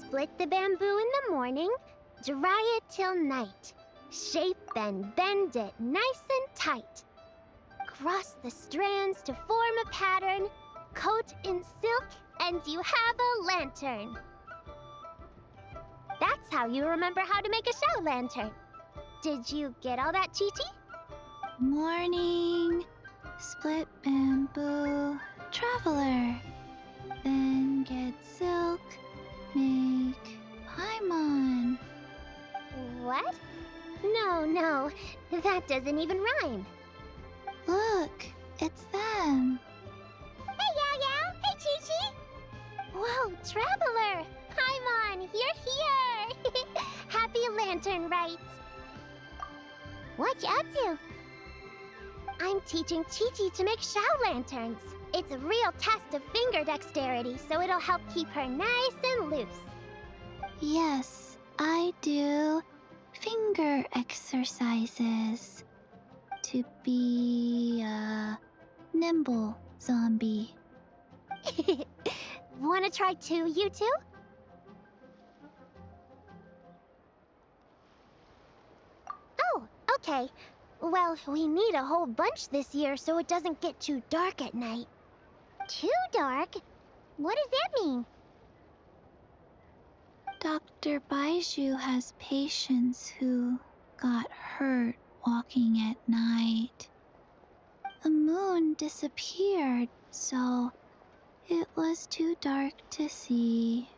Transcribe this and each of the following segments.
Split the bamboo in the morning, dry it till night. Shape and bend it nice and tight. Cross the strands to form a pattern, coat in silk, and you have a lantern. That's how you remember how to make a show lantern. Did you get all that, Chi-Chi? Morning, split bamboo, traveler. Then get silk, make paimon. What? No, that doesn't even rhyme. Look, it's them. Hey, Yao Yao! Hey, Chi-Chi! Whoa, Traveler! Paimon, you're here! Happy Lantern Rites! What you up to? I'm teaching Chi-Chi to make show lanterns. It's a real test of finger dexterity, so it'll help keep her nice and loose. Yes, I do finger exercises to be a nimble zombie. Wanna try too, you two? Oh, okay. Well, we need a whole bunch this year so it doesn't get too dark at night. Too dark? What does that mean? Dr. Baiju has patients who got hurt walking at night. The moon disappeared, so it was too dark to see.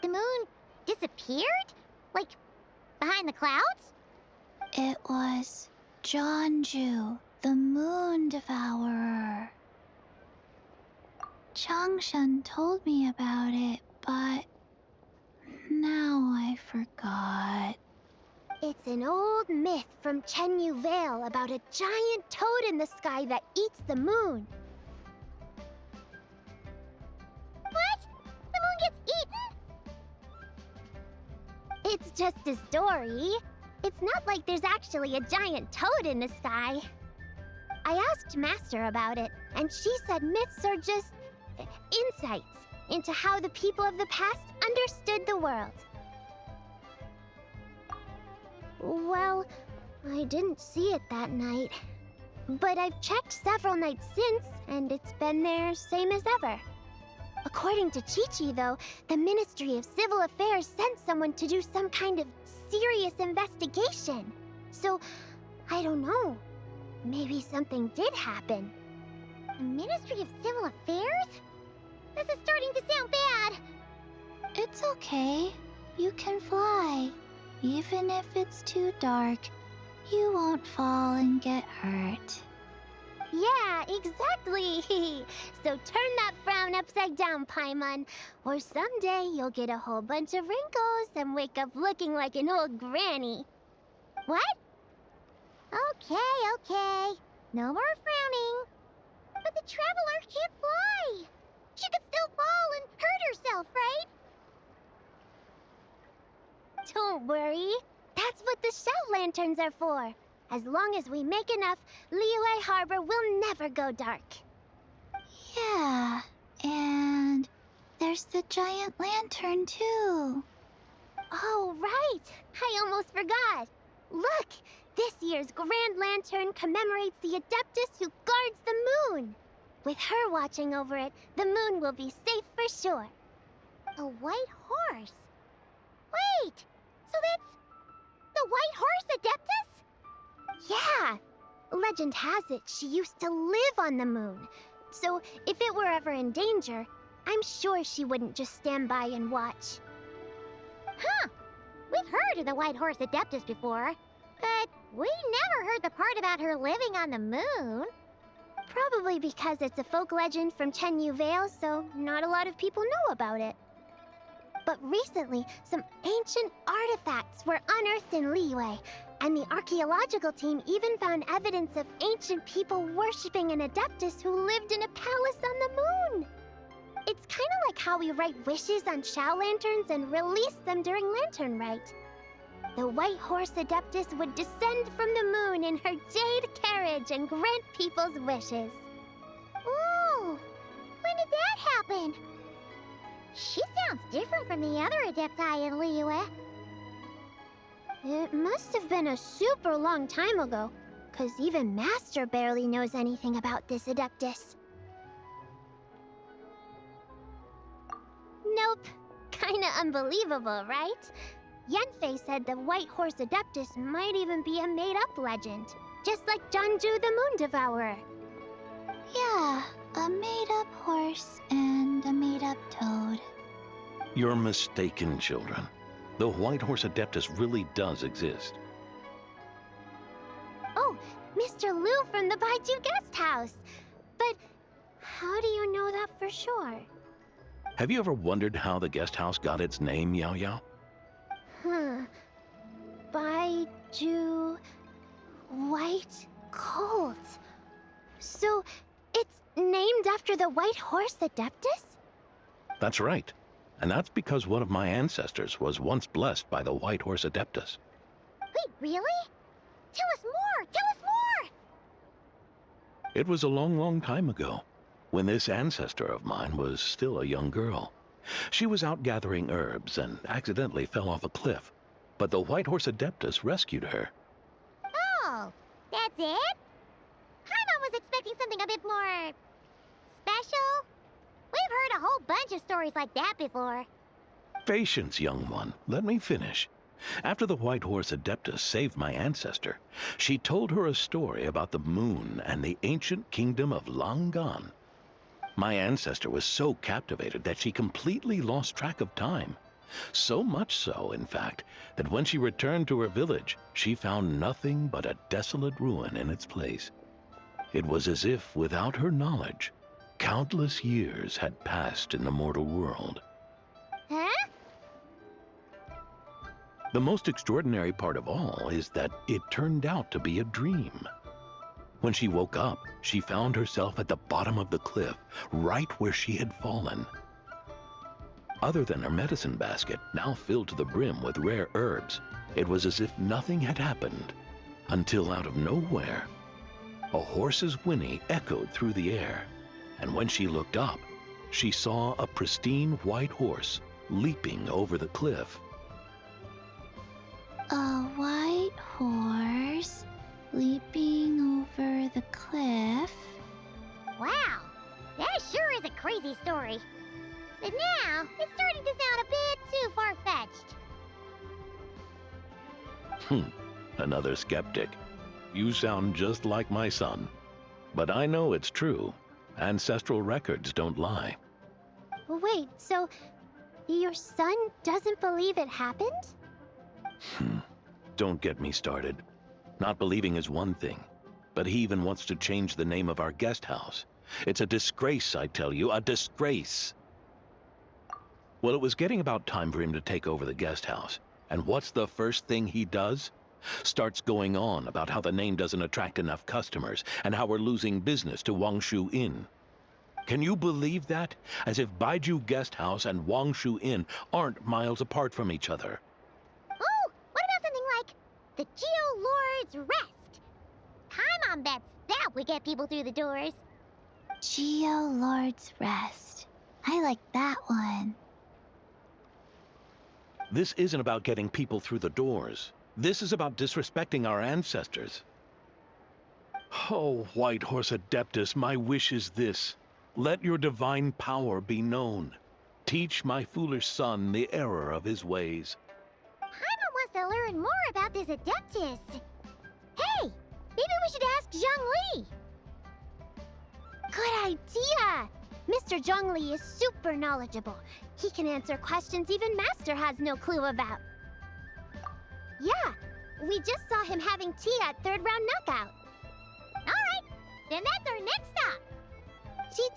The moon disappeared? Like, behind the clouds? It was Jeonju, the moon devourer. Changshan told me about it, but now I forgot. It's an old myth from Chenyu Vale about a giant toad in the sky that eats the moon. What? The moon gets eaten? It's just a story. It's not like there's actually a giant toad in the sky. I asked Master about it, and she said myths are just insights into how the people of the past understood the world. Well, I didn't see it that night. But I've checked several nights since, and it's been there same as ever. According to Chi-Chi, though, the Ministry of Civil Affairs sent someone to do some kind of serious investigation. So, I don't know. Maybe something did happen. The Ministry of Civil Affairs? This is starting to sound bad. It's okay. You can fly. Even if it's too dark, you won't fall and get hurt. Yeah, exactly. So turn that frown upside down, Paimon, or someday you'll get a whole bunch of wrinkles and wake up looking like an old granny. What? Okay. No more frowning. But the Traveler can't fly. She could still fall and hurt herself, right? Don't worry. That's what the shout lanterns are for. As long as we make enough, Liyue Harbor will never go dark. Yeah, and there's the giant lantern too. Oh, right. I almost forgot. Look, this year's Grand Lantern commemorates the Adeptus who guards the moon. With her watching over it, the moon will be safe for sure. A white horse? Wait, so that's the white horse Adeptus? Yeah. Legend has it she used to live on the moon. So if it were ever in danger, I'm sure she wouldn't just stand by and watch. Huh. We've heard of the white horse Adeptus before, but we never heard the part about her living on the moon. Probably because it's a folk legend from Chenyu Vale, so not a lot of people know about it. But recently, some ancient artifacts were unearthed in Liyue, and the archaeological team even found evidence of ancient people worshipping an Adeptus who lived in a palace on the moon. It's kind of like how we write wishes on show lanterns and release them during Lantern Rite. The white horse Adeptus would descend from the moon in her jade carriage and grant people's wishes. Ooh! When did that happen? She sounds different from the other Adepti in Liyue. It must have been a super long time ago, because even Master barely knows anything about this Adeptus. Nope. Kinda unbelievable, right? Yenfei said the White Horse Adeptus might even be a made-up legend, just like Janju the Moon Devourer. Yeah, a made-up horse and a made-up toad. You're mistaken, children. The White Horse Adeptus really does exist. Oh, Mr. Liu from the Baiju Guest House! But how do you know that for sure? Have you ever wondered how the guest house got its name, Yao Yao? Baiju... White Colt. So, it's named after the White Horse Adeptus? That's right. And that's because one of my ancestors was once blessed by the White Horse Adeptus. Wait, really? Tell us more! Tell us more! It was a long, long time ago, when this ancestor of mine was still a young girl. She was out gathering herbs and accidentally fell off a cliff, but the White Horse Adeptus rescued her. Oh, that's it? Paimon was expecting something a bit more... special? We've heard a whole bunch of stories like that before. Patience, young one. Let me finish. After the White Horse Adeptus saved my ancestor, she told her a story about the moon and the ancient kingdom of Langan. My ancestor was so captivated that she completely lost track of time. So much so, in fact, that when she returned to her village, she found nothing but a desolate ruin in its place. It was as if, without her knowledge, countless years had passed in the mortal world. Huh? The most extraordinary part of all is that it turned out to be a dream. When she woke up, she found herself at the bottom of the cliff, right where she had fallen. Other than her medicine basket, now filled to the brim with rare herbs, it was as if nothing had happened, until out of nowhere, a horse's whinny echoed through the air, and when she looked up, she saw a pristine white horse leaping over the cliff. A white horse leaping over the cliff. Wow, that sure is a crazy story. But now, it's starting to sound a bit too far-fetched. Another skeptic. You sound just like my son. But I know it's true. Ancestral records don't lie. Wait, so your son doesn't believe it happened? Don't get me started. Not believing is one thing, but he even wants to change the name of our guest house. It's a disgrace, I tell you, a disgrace. Well, it was getting about time for him to take over the guest house. And what's the first thing he does? Starts going on about how the name doesn't attract enough customers and how we're losing business to Wangshu Inn. Can you believe that? As if Baiju Guest House and Wangshu Inn aren't miles apart from each other. Oh, what about something like the Geo Lord's Rest? Paimon bets that would get people through the doors. Geo Lord's Rest. I like that one. This isn't about getting people through the doors. This is about disrespecting our ancestors. Oh, White Horse Adeptus, my wish is this. Let your divine power be known. Teach my foolish son the error of his ways. Paimon wants to learn more about this Adeptus. Hey, maybe we should ask Zhongli. Good idea! Mr. Zhongli is super knowledgeable. He can answer questions even Master has no clue about. Yeah, we just saw him having tea at third round knockout. Alright, then that's our next stop.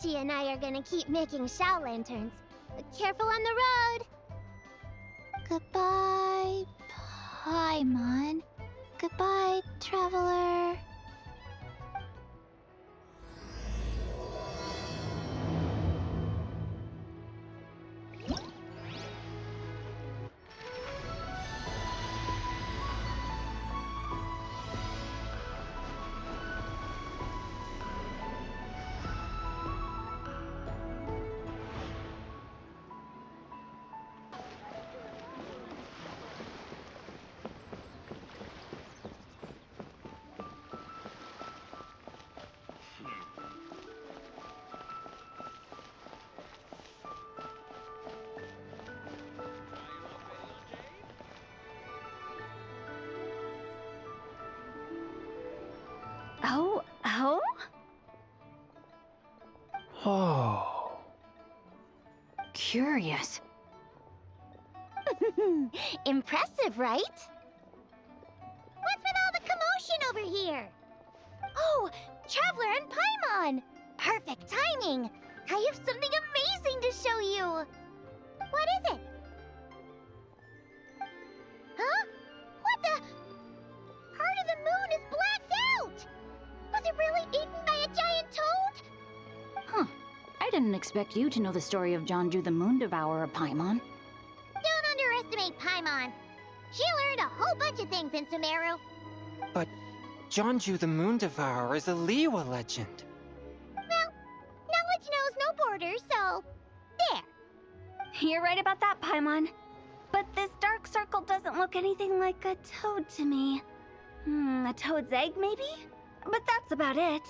Chi-Chi and I are gonna keep making Shao lanterns. But careful on the road. Goodbye, Paimon. Goodbye, traveler. Oh, oh? Oh. Curious. Impressive, right? What's with all the commotion over here? Oh, Traveler and Paimon! Perfect timing! I have something amazing to show you! What is it? Huh? What the? Part of the moon is blacked out! Was it really eaten by a giant toad? Huh. I didn't expect you to know the story of Jonju the Moon Devourer, Paimon. Don't underestimate Paimon. She learned a whole bunch of things in Sumeru. But Jonju the Moon Devourer is a Liyue legend. Well, knowledge knows no borders, so there. You're right about that, Paimon. But this dark circle doesn't look anything like a toad to me. A toad's egg, maybe? But that's about it.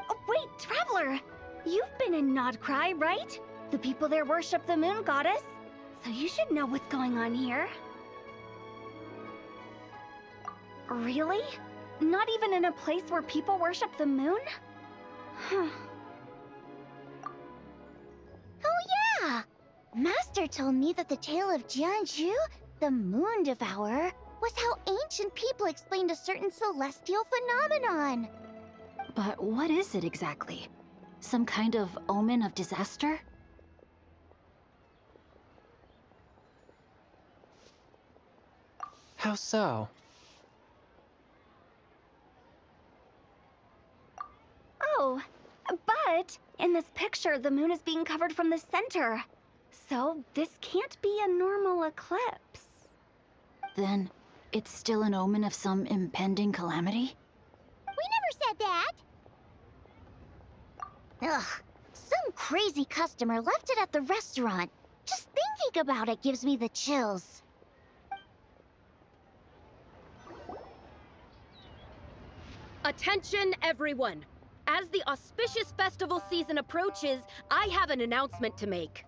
Oh, wait, Traveler! You've been in Nodcry, right? The people there worship the moon goddess. So you should know what's going on here. Really? Not even in a place where people worship the moon? Huh. Oh yeah! Master told me that the tale of Jianzhu, the moon devourer, was how ancient people explained a certain celestial phenomenon. But what is it exactly? Some kind of omen of disaster? How so? Oh, but in this picture, the moon is being covered from the center. So this can't be a normal eclipse. Then it's still an omen of some impending calamity? We never said that! Ugh, some crazy customer left it at the restaurant. Just thinking about it gives me the chills. Attention, everyone! As the auspicious festival season approaches, I have an announcement to make.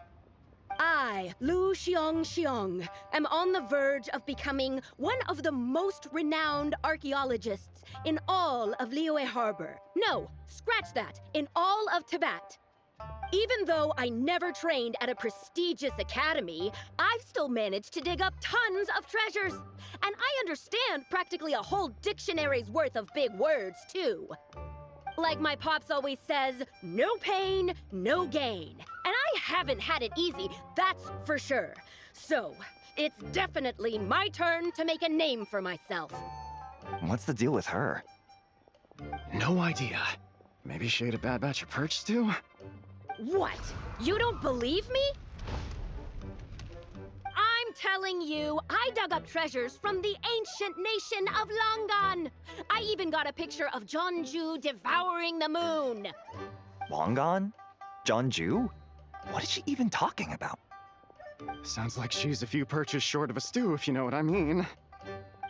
I, Lu Xiong, am on the verge of becoming one of the most renowned archaeologists in all of Liyue Harbor. No, scratch that, in all of Tibet. Even though I never trained at a prestigious academy, I've still managed to dig up tons of treasures. And I understand practically a whole dictionary's worth of big words, too. Like my pops always says, no pain, no gain. And I haven't had it easy, that's for sure. So, it's definitely my turn to make a name for myself. What's the deal with her? No idea. Maybe she ate a bad batch of perch stew? What? You don't believe me? I'm telling you, I dug up treasures from the ancient nation of Langan. I even got a picture of Jonju devouring the moon. Long gone? Jonju? What is she even talking about? Sounds like she's a few perches short of a stew, if you know what I mean.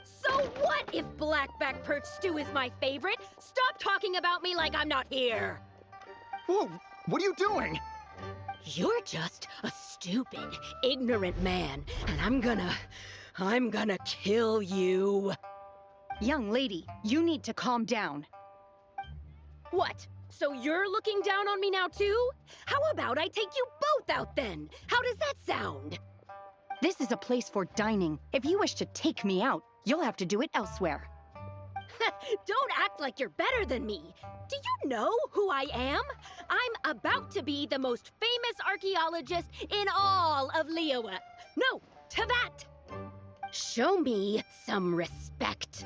So what if blackback perch stew is my favorite? Stop talking about me like I'm not here. Whoa, what are you doing? You're just a stupid, ignorant man, and I'm gonna kill you. Young lady, you need to calm down. What? So you're looking down on me now too? How about I take you both out then? How does that sound? This is a place for dining. If you wish to take me out, you'll have to do it elsewhere. Don't act like you're better than me. Do you know who I am? I'm about to be the most famous archaeologist in all of Liyue. No, Tibet. Show me some respect.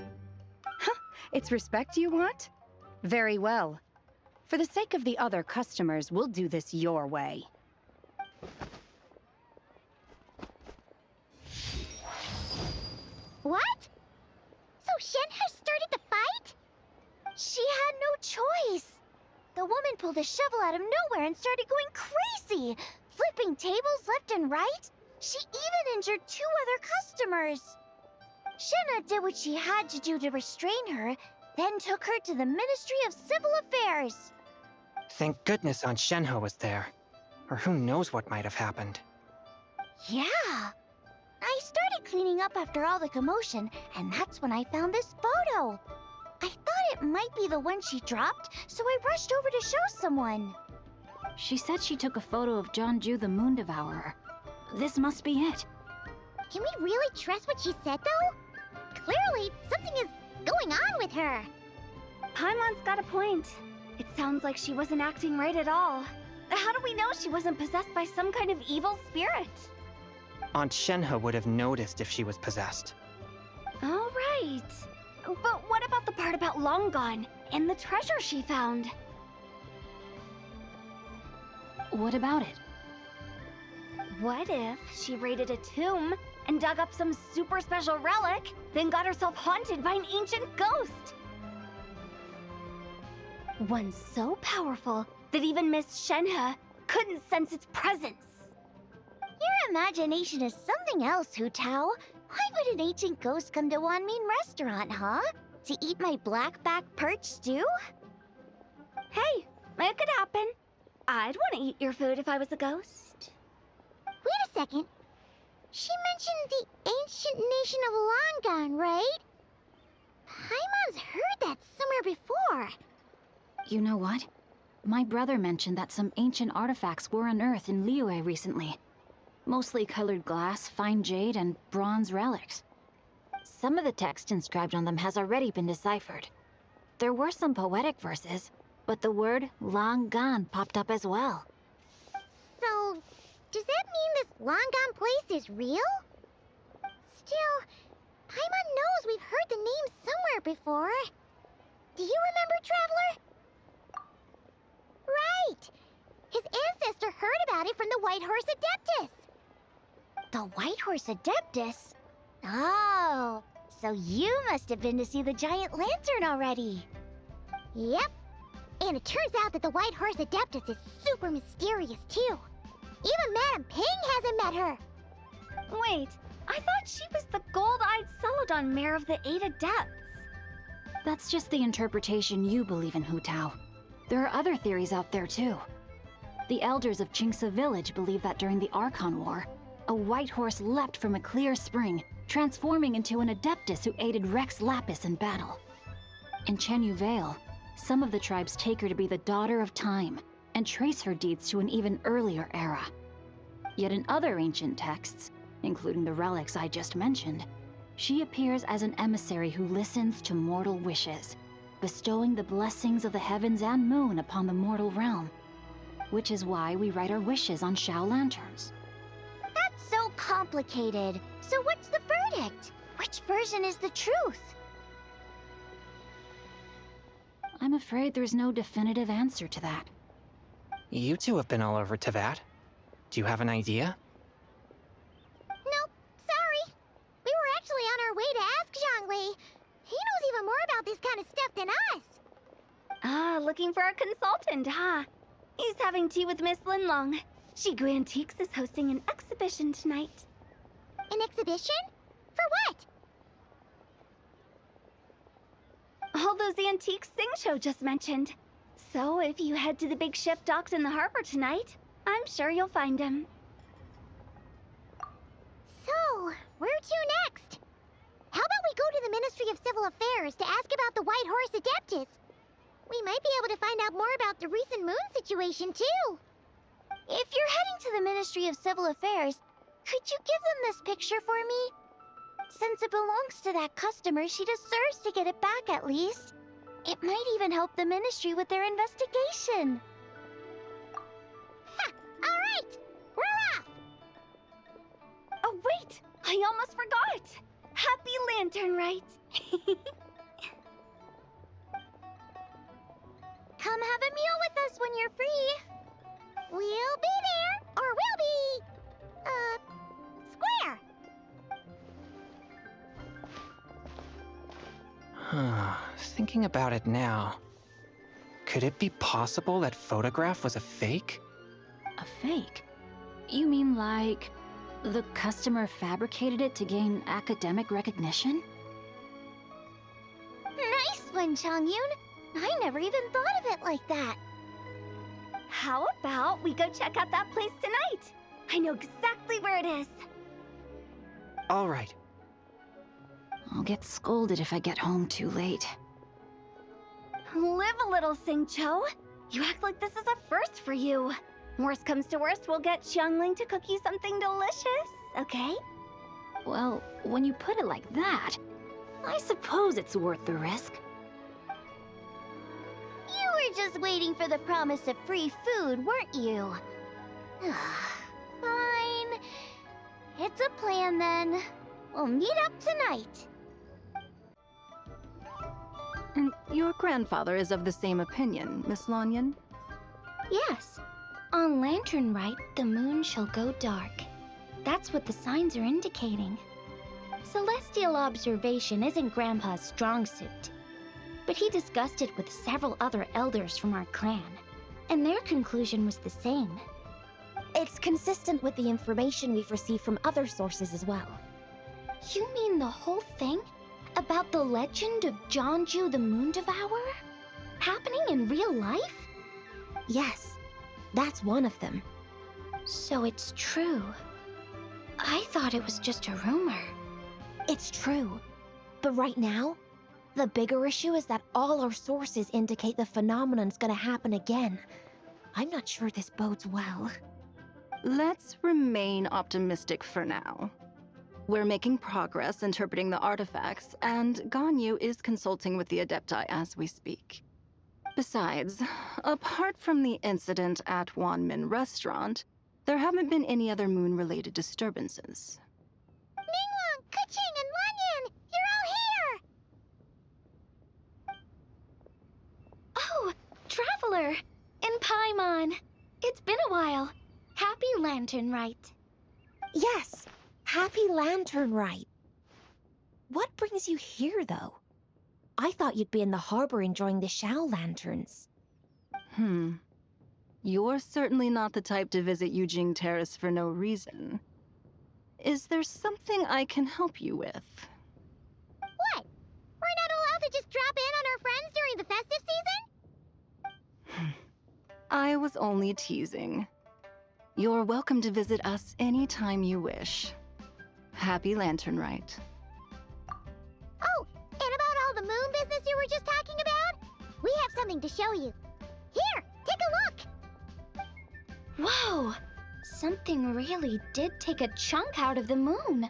It's respect you want? Very well. For the sake of the other customers, we'll do this your way. What? So Shen has started the fight? She had no choice. The woman pulled a shovel out of nowhere and started going crazy, flipping tables left and right. She even injured 2 other customers. Shenna did what she had to do to restrain her, then took her to the Ministry of Civil Affairs. Thank goodness Aunt Shenhe was there. Or who knows what might have happened. Yeah. I started cleaning up after all the commotion, and that's when I found this photo. I thought it might be the one she dropped, so I rushed over to show someone. She said she took a photo of Jeonju the Moon Devourer. This must be it. Can we really trust what she said, though? Clearly, something is going on with her. Paimon's got a point. It sounds like she wasn't acting right at all. How do we know she wasn't possessed by some kind of evil spirit? Aunt Shenhe would have noticed if she was possessed. All right. But what about the part about Long Gone and the treasure she found? What about it? What if she raided a tomb and dug up some super special relic, then got herself haunted by an ancient ghost? One so powerful that even Miss Shenhe couldn't sense its presence. Your imagination is something else, Hu Tao. Why would an ancient ghost come to Wanmin restaurant, huh? To eat my blackback perch stew? Hey, it could happen. I'd want to eat your food if I was a ghost. Wait a second. She mentioned the ancient nation of Longon, right? Paimon's heard that somewhere before. You know what? My brother mentioned that some ancient artifacts were unearthed in Liyue recently. Mostly colored glass, fine jade, and bronze relics. Some of the text inscribed on them has already been deciphered. There were some poetic verses, but the word long gone popped up as well. So, does that mean this Longon place is real? Still, Paimon knows we've heard the name somewhere before. Do you remember, Traveler? Right! His ancestor heard about it from the White Horse Adeptus. The White Horse Adeptus? Oh, so you must have been to see the giant lantern already. Yep. And it turns out that the White Horse Adeptus is super mysterious, too. Even Madame Ping hasn't met her. Wait, I thought she was the gold-eyed Celadon mare of the 8 Adepts. That's just the interpretation you believe in, Hu Tao. There are other theories out there, too. The elders of Qingce Village believe that during the Archon War, a white horse leapt from a clear spring, transforming into an Adeptus who aided Rex Lapis in battle. In Chenyu Vale, some of the tribes take her to be the daughter of time, and trace her deeds to an even earlier era. Yet in other ancient texts, including the relics I just mentioned, she appears as an emissary who listens to mortal wishes, bestowing the blessings of the heavens and moon upon the mortal realm. Which is why we write our wishes on Shao lanterns. That's so complicated. So what's the verdict? Which version is the truth? I'm afraid there's no definitive answer to that. You two have been all over Teyvat. Do you have an idea? Nope, sorry. We were actually on our way to ask Zhongli. He knows even more about this kind of stuff than us. Ah, looking for a consultant, huh? He's having tea with Miss Linlong. Shigu Antiques is hosting an exhibition tonight. An exhibition? For what? All those antiques Sing just mentioned. So if you head to the big ship docked in the harbor tonight, I'm sure you'll find him. So, where to next? How about we go to the Ministry of Civil Affairs to ask about the White Horse Adeptus? We might be able to find out more about the recent moon situation, too. If you're heading to the Ministry of Civil Affairs, could you give them this picture for me? Since it belongs to that customer, she deserves to get it back at least. It might even help the Ministry with their investigation. Ha! All right! We're off! Oh, wait! I almost forgot! Happy Lantern Rite! Come have a meal with us when you're free. We'll be there, or we'll be... square. Thinking about it now, could it be possible that photograph was a fake? A fake? You mean like the customer fabricated it to gain academic recognition? Nice one, Chongyun. I never even thought of it like that. How about we go check out that place tonight? I know exactly where it is. All right. I'll get scolded if I get home too late. Live a little, Singcho. You act like this is a first for you. Worst comes to worst, we'll get Xiangling to cook you something delicious, okay? Well, when you put it like that, I suppose it's worth the risk. You were just waiting for the promise of free food, weren't you? Fine. It's a plan then. We'll meet up tonight. And your grandfather is of the same opinion, Miss Lanyan? Yes. On Lantern Rite, the moon shall go dark. That's what the signs are indicating. Celestial observation isn't Grandpa's strong suit. But he discussed it with several other elders from our clan, and their conclusion was the same. It's consistent with the information we've received from other sources as well. You mean the whole thing? About the legend of Jeonju the Moon Devourer? Happening in real life? Yes, that's one of them. So it's true. I thought it was just a rumor. It's true. But right now, the bigger issue is that all our sources indicate the phenomenon's gonna happen again. I'm not sure this bodes well. Let's remain optimistic for now. We're making progress interpreting the artifacts, and Ganyu is consulting with the Adepti as we speak. Besides, apart from the incident at Wanmin Restaurant, there haven't been any other moon-related disturbances. Ningguang, Keqing, and Lanyan! You're all here! Oh, Traveler! And Paimon! It's been a while. Happy Lantern Rite. Yes, Happy Lantern Rite. What brings you here, though? I thought you'd be in the harbor enjoying the Shao lanterns. You're certainly not the type to visit Yujing Terrace for no reason. Is there something I can help you with? What? We're not allowed to just drop in on our friends during the festive season? I was only teasing. You're welcome to visit us anytime you wish. Happy Lantern Rite. Oh, and about all the moon business you were just talking about? We have something to show you. Here, take a look! Whoa! Something really did take a chunk out of the moon.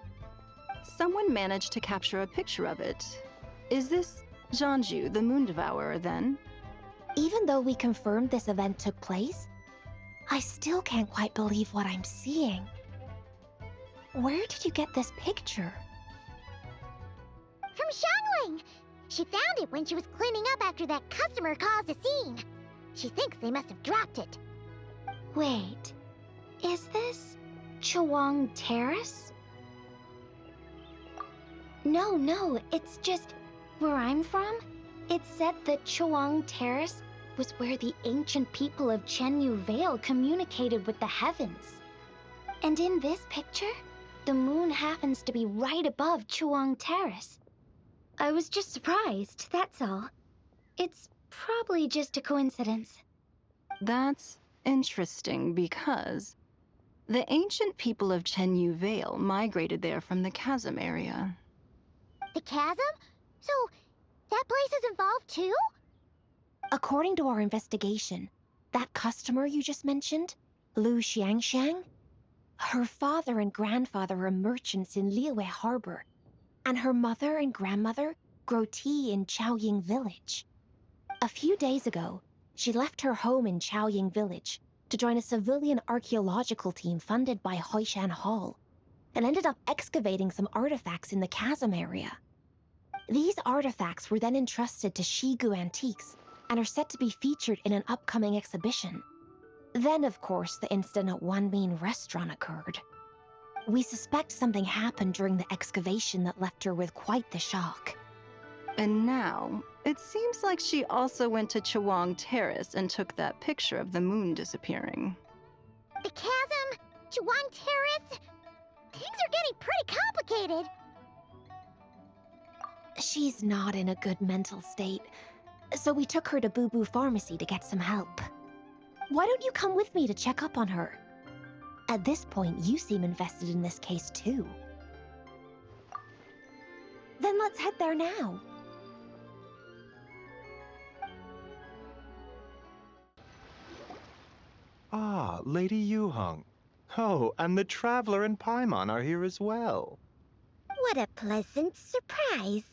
Someone managed to capture a picture of it. Is this Jeonju, the Moon Devourer, then? Even though we confirmed this event took place, I still can't quite believe what I'm seeing. Where did you get this picture? From Xiangling! She found it when she was cleaning up after that customer caused a scene. She thinks they must have dropped it. Wait, is this Chawang Terrace? No, it's just where I'm from. It said that Chawang Terrace was where the ancient people of Chenyu Vale communicated with the heavens. And in this picture, the moon happens to be right above Chawang Terrace. I was just surprised, that's all. It's probably just a coincidence. That's interesting because the ancient people of Chenyu Vale migrated there from the chasm area. The chasm? So, that place is involved too? According to our investigation, that customer you just mentioned, Lu Xiangxiang, her father and grandfather are merchants in Liyue Harbor, and her mother and grandmother grow tea in Chaoying Village. A few days ago, she left her home in Chaoying Village to join a civilian archaeological team funded by Hoishan Hall, and ended up excavating some artifacts in the chasm area. These artifacts were then entrusted to Shigu Antiques and are set to be featured in an upcoming exhibition. Then, of course, the incident at Wanmin Restaurant occurred. We suspect something happened during the excavation that left her with quite the shock. And now, it seems like she also went to Chawang Terrace and took that picture of the moon disappearing. The chasm? Chawang Terrace? Things are getting pretty complicated. She's not in a good mental state, so we took her to Boo Boo Pharmacy to get some help. Why don't you come with me to check up on her? At this point, you seem invested in this case too. Then let's head there now. Ah, Lady Yuheng. Oh, and the Traveler and Paimon are here as well. What a pleasant surprise.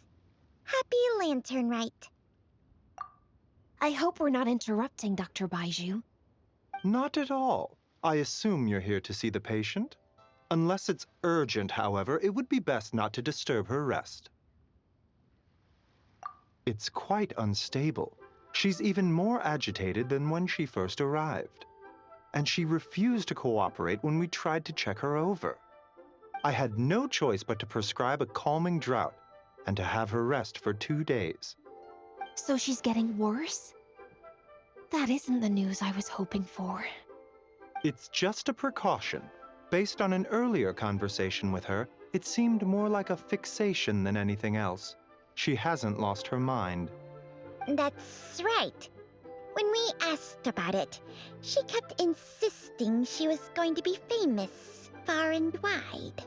Happy Lantern Rite. I hope we're not interrupting, Dr. Baiju. Not at all. I assume you're here to see the patient? Unless it's urgent, however, it would be best not to disturb her rest. It's quite unstable. She's even more agitated than when she first arrived. And she refused to cooperate when we tried to check her over. I had no choice but to prescribe a calming draught and to have her rest for 2 days. So she's getting worse? That isn't the news I was hoping for. It's just a precaution. Based on an earlier conversation with her, it seemed more like a fixation than anything else. She hasn't lost her mind. That's right. When we asked about it, she kept insisting she was going to be famous far and wide.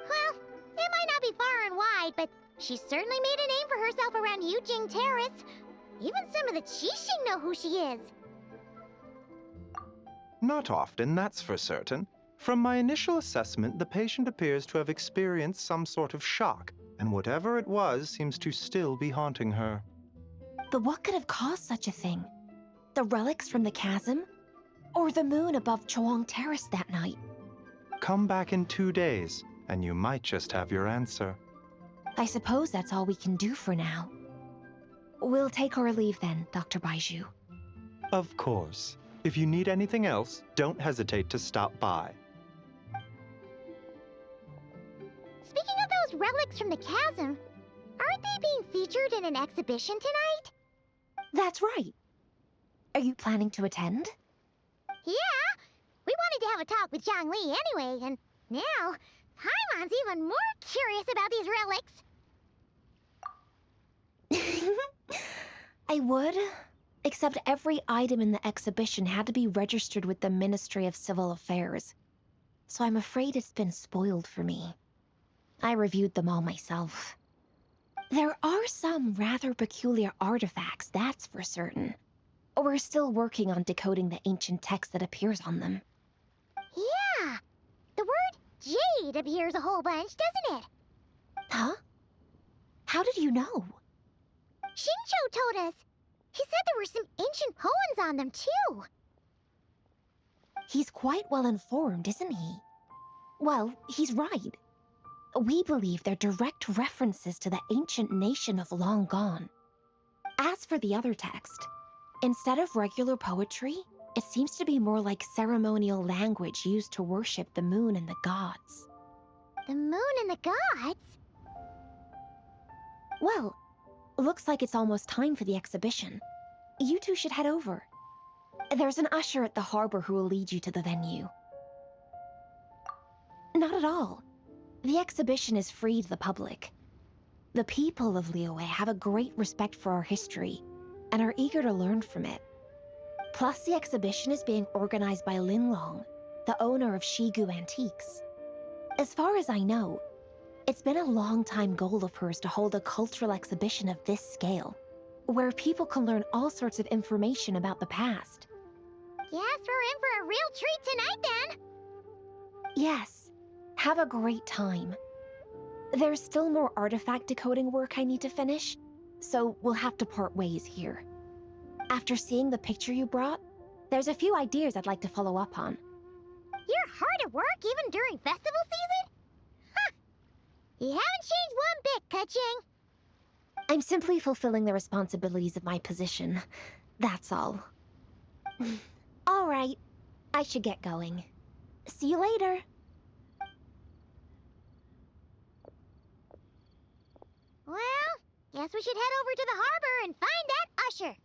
Well, it might not be far and wide, but she certainly made a name for herself around Yujing Terrace. Even some of the Qixing know who she is. Not often, that's for certain. From my initial assessment, the patient appears to have experienced some sort of shock, and whatever it was seems to still be haunting her. But what could have caused such a thing? The relics from the chasm? Or the moon above Chuang Terrace that night? Come back in 2 days, and you might just have your answer. I suppose that's all we can do for now. We'll take our leave then, Dr. Baiju. Of course. If you need anything else, don't hesitate to stop by. Speaking of those relics from the chasm, aren't they being featured in an exhibition tonight? That's right. Are you planning to attend? Yeah, we wanted to have a talk with Zhang Li anyway, and now Paimon's even more curious about these relics. I would, except every item in the exhibition had to be registered with the Ministry of Civil Affairs. So I'm afraid it's been spoiled for me. I reviewed them all myself. There are some rather peculiar artifacts, that's for certain. We're still working on decoding the ancient text that appears on them. Yeah, the word jade appears a whole bunch, doesn't it? Huh? How did you know? Shincho told us. He said there were some ancient poems on them, too. He's quite well informed, isn't he? Well, he's right. We believe they're direct references to the ancient nation of long gone. As for the other text, instead of regular poetry, it seems to be more like ceremonial language used to worship the moon and the gods. The moon and the gods? Well, looks like it's almost time for the exhibition. You two should head over. There's an usher at the harbor who will lead you to the venue. Not at all. The exhibition is free to the public. The people of Liyue have a great respect for our history and are eager to learn from it. Plus, the exhibition is being organized by Linlong, the owner of Shigu Antiques. As far as I know, it's been a long-time goal of hers to hold a cultural exhibition of this scale, where people can learn all sorts of information about the past. Guess we're in for a real treat tonight, then. Yes, have a great time. There's still more artifact decoding work I need to finish, so we'll have to part ways here. After seeing the picture you brought, there's a few ideas I'd like to follow up on. You're hard at work even during festival season? Ha! You haven't changed one bit, Ka-ching. I'm simply fulfilling the responsibilities of my position. That's all. All right, I should get going. See you later. Well, guess we should head over to the harbor and find that usher.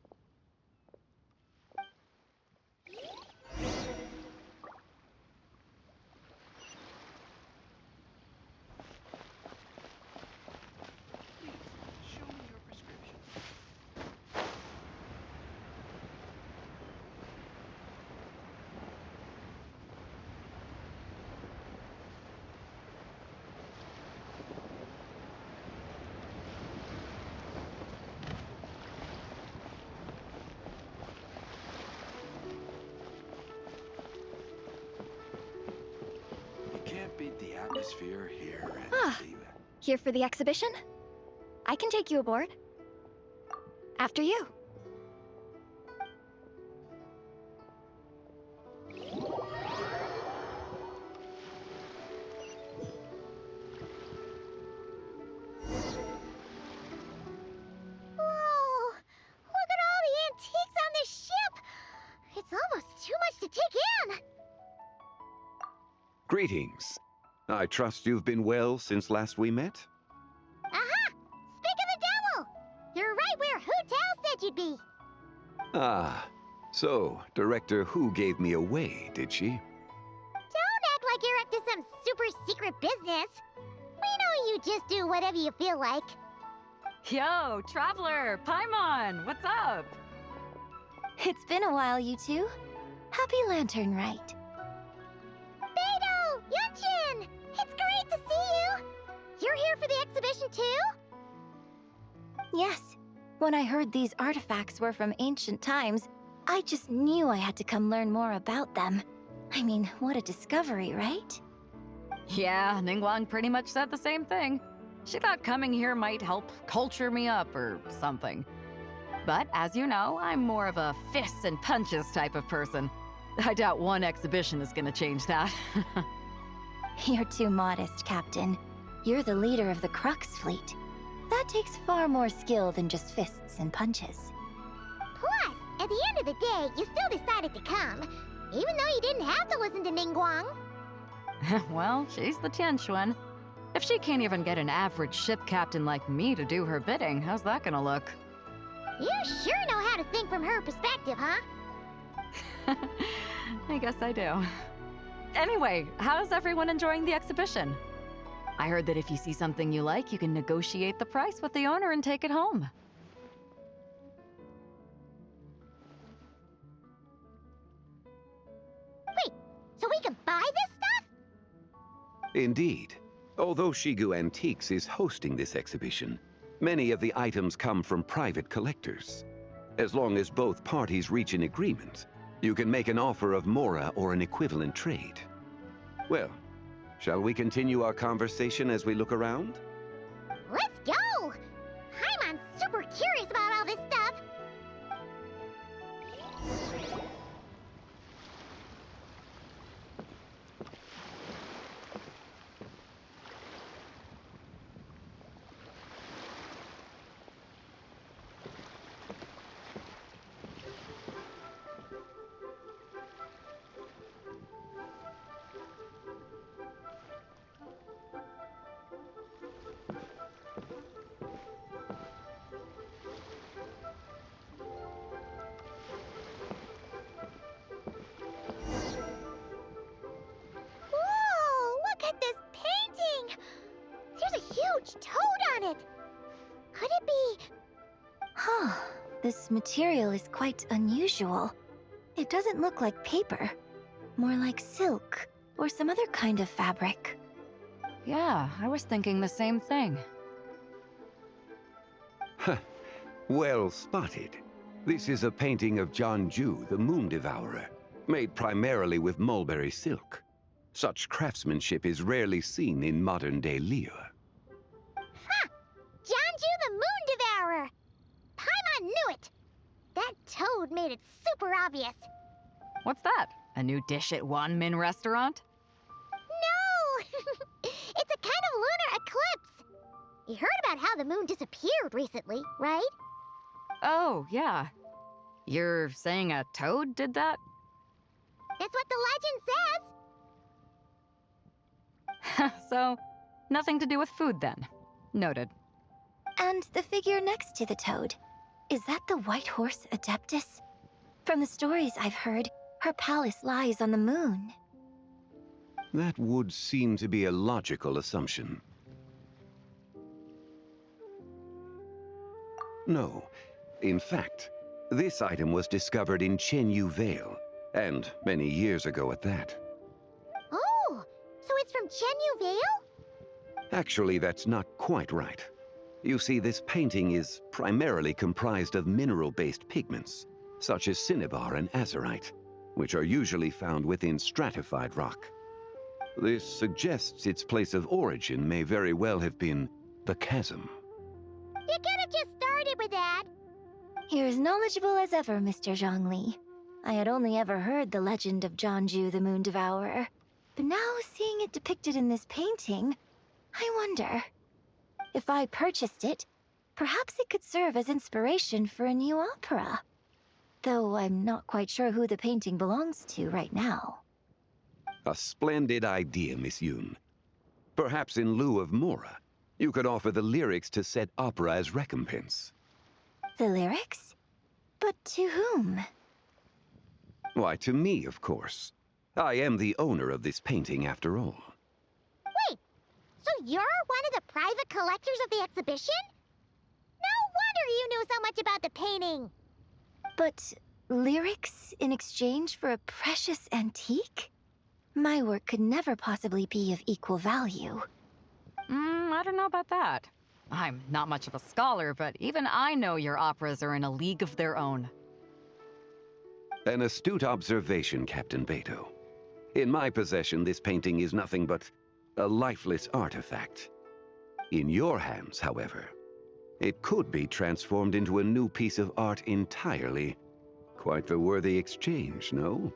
atmosphere here in Ah, here for the exhibition? I can take you aboard. After you. Whoa! Look at all the antiques on this ship! It's almost too much to take in! Greetings. I trust you've been well since last we met? Aha! Speak of the devil! You're right where Hu Tao said you'd be! Ah, so Director Hu gave me away, did she? Don't act like you're up to some super secret business! We know you just do whatever you feel like. Yo, Traveler, Paimon, what's up? It's been a while, you two. Happy Lantern Rite. Beidou! Yunchin! It's great to see you! You're here for the exhibition too? Yes. When I heard these artifacts were from ancient times, I just knew I had to come learn more about them. I mean, what a discovery, right? Yeah, Ningguang pretty much said the same thing. She thought coming here might help culture me up or something. But as you know, I'm more of a fists and punches type of person. I doubt one exhibition is gonna change that. You're too modest, Captain. You're the leader of the Crux fleet. That takes far more skill than just fists and punches. Plus, at the end of the day, you still decided to come, even though you didn't have to listen to Ningguang. Well, she's the Tianquan. If she can't even get an average ship captain like me to do her bidding, how's that gonna look? You sure know how to think from her perspective, huh? I guess I do. Anyway, how's everyone enjoying the exhibition? I heard that if you see something you like, you can negotiate the price with the owner and take it home. Wait, so we can buy this stuff? Indeed. Although Shigu Antiques is hosting this exhibition, many of the items come from private collectors. As long as both parties reach an agreement, you can make an offer of mora or an equivalent trade. Well, shall we continue our conversation as we look around? Let's go! I'm super curious about all this stuff. Toad on it! Could it be... Huh. This material is quite unusual. It doesn't look like paper. More like silk, or some other kind of fabric. Yeah, I was thinking the same thing. Huh. Well spotted. This is a painting of Jianju, the Moon Devourer, made primarily with mulberry silk. Such craftsmanship is rarely seen in modern-day Liyue. Ha! Jianju the Moon Devourer! Paimon knew it! That toad made it super obvious. What's that? A new dish at Wanmin restaurant? No! It's a kind of lunar eclipse. You heard about how the moon disappeared recently, right? Oh, yeah. You're saying a toad did that? That's what the legend says. So, nothing to do with food then. Noted. And the figure next to the toad, is that the white horse Adeptus? From the stories I've heard, her palace lies on the moon. That would seem to be a logical assumption. No. In fact, this item was discovered in Chenyu Vale, and many years ago at that. Oh, so it's from Chenyu Vale? Actually, that's not quite right. You see, this painting is primarily comprised of mineral-based pigments, such as cinnabar and azurite, which are usually found within stratified rock. This suggests its place of origin may very well have been the chasm. You could have just started with that. You're as knowledgeable as ever, Mr. Zhongli. I had only ever heard the legend of Jianzhu the Moon Devourer, but now seeing it depicted in this painting, I wonder. If I purchased it, perhaps it could serve as inspiration for a new opera. Though I'm not quite sure who the painting belongs to right now. A splendid idea, Miss Yoon. Perhaps in lieu of Mora, you could offer the lyrics to said opera as recompense. The lyrics? But to whom? Why, to me, of course. I am the owner of this painting, after all. Wait, so you're one of the private collectors of the exhibition? No wonder you knew so much about the painting. But lyrics in exchange for a precious antique? My work could never possibly be of equal value. I don't know about that. I'm not much of a scholar, but even I know your operas are in a league of their own. An astute observation, Captain Beto. In my possession, this painting is nothing but a lifeless artifact. In your hands, however, it could be transformed into a new piece of art entirely. Quite the worthy exchange, no?